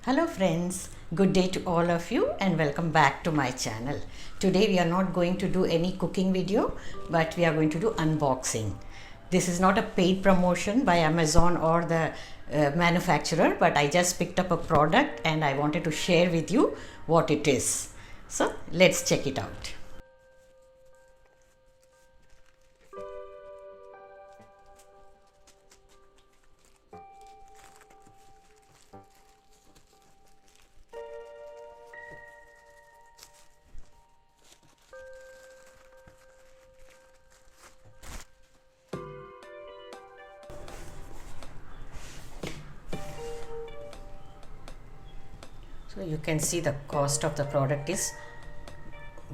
Hello friends, good day to all of you and welcome back to my channel. Today we are not going to do any cooking video, but we are going to do unboxing. This is not a paid promotion by Amazon or the manufacturer, but I just picked up a product and I wanted to share with you what it is. So let's check it out. So you can see the cost of the product is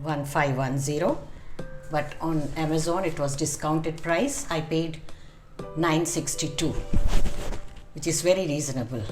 1510, but on Amazon it was discounted price. I paid 962, which is very reasonable.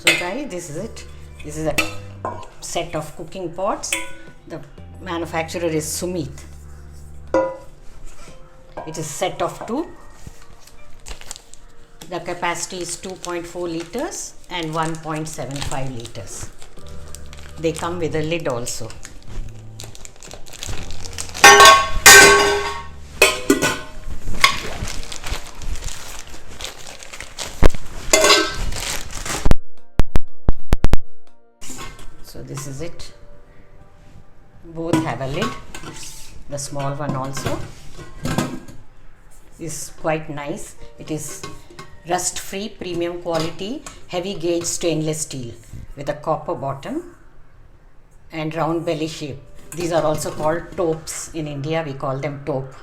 So guys, this is it. This is a set of cooking pots. The manufacturer is Sumeet. It is set of 2. The capacity is 2.4 liters and 1.75 liters. They come with a lid also. So this is it. Both have a lid. The small one also is quite nice. It is rust free, premium quality, heavy gauge stainless steel with a copper bottom and round belly shape. These are also called topes. In India we call them tope.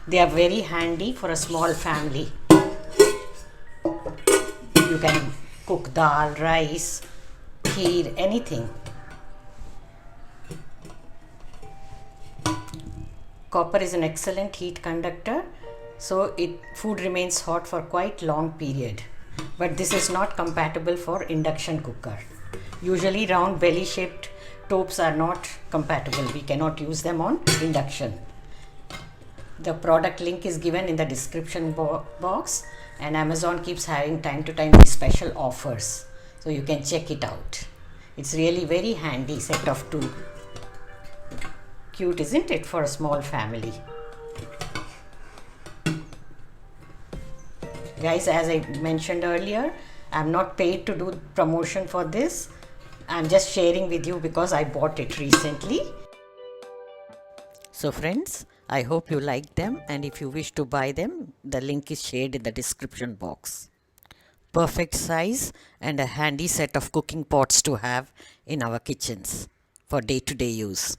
They are very handy for a small family. You can cook dal, rice, kheer, anything. Copper is an excellent heat conductor, so food remains hot for quite long period. But this is not compatible for induction cooker. Usually round belly shaped topes are not compatible. We cannot use them on induction. The product link is given in the description box, and Amazon keeps having time to time these special offers. So you can check it out. It's really very handy set of 2. Cute, isn't it, for a small family? Guys, as I mentioned earlier, I'm not paid to do promotion for this. I'm just sharing with you because I bought it recently. So friends, I hope you like them, and if you wish to buy them, the link is shared in the description box. Perfect size and a handy set of cooking pots to have in our kitchens for day-to-day use.